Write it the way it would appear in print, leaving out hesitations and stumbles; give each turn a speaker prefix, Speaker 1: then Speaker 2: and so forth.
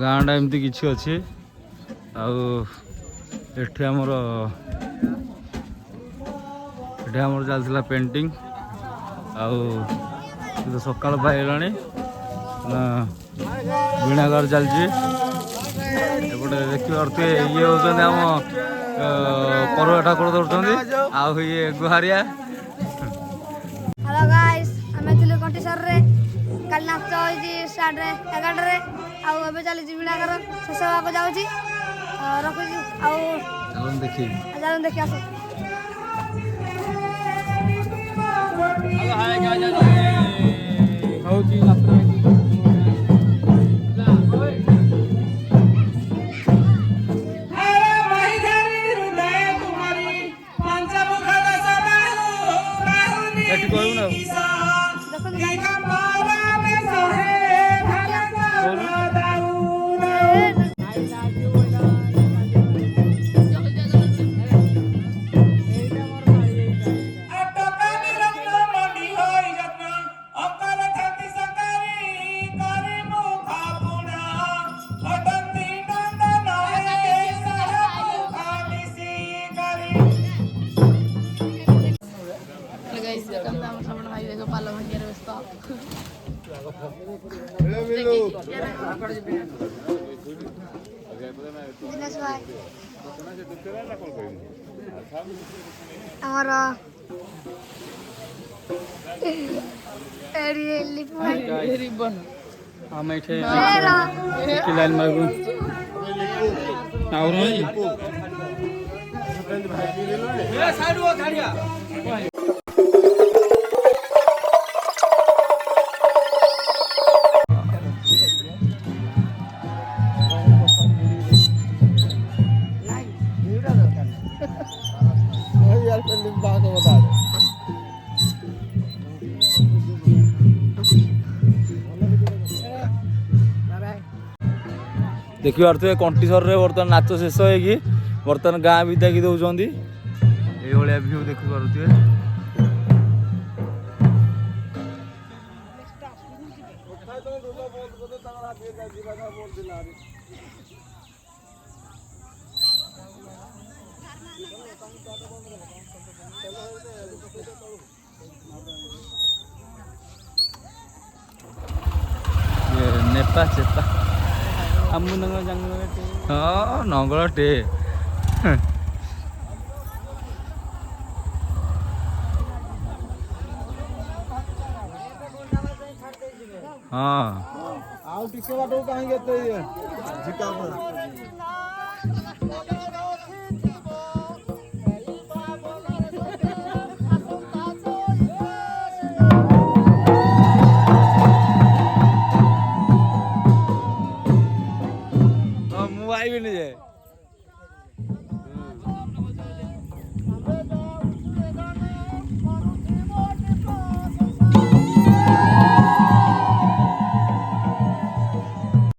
Speaker 1: गाँटा एमती किसी अच्छी आमर चलता पेंटिंग आउ सका पाइला वीणागार चलती एपटे देखिए ये होते आम परवा ठाकुर दौरान आउ ये गुहारिया
Speaker 2: हेलो गाइस हमें थिलु कंटीसर रे काल नाच होई स्टार्ट रे 11 रे आउ एबे चली वीणागार शेष होगा जाउची रखुची आउ
Speaker 1: चलन देखी
Speaker 2: आसो
Speaker 1: हेलो हाय गाइस होची यात्रा
Speaker 2: हमारा
Speaker 1: रिबन हम एठे की लाइन मारबू और नहीं ए साइड वो गाड़िया देखिए अर्थ कंटीसर रे बर्तमान नाच शेष होगी बर्तमान गाँ भी देखी दौरान ये भ्यू देखी पारे नेपा चेपा आमु नंगल जंगल टे हाँ नंगल टे हाँ
Speaker 3: आउ टिके बाटो काहे गेते ये झिका पर
Speaker 1: मुआई भी नहीं है।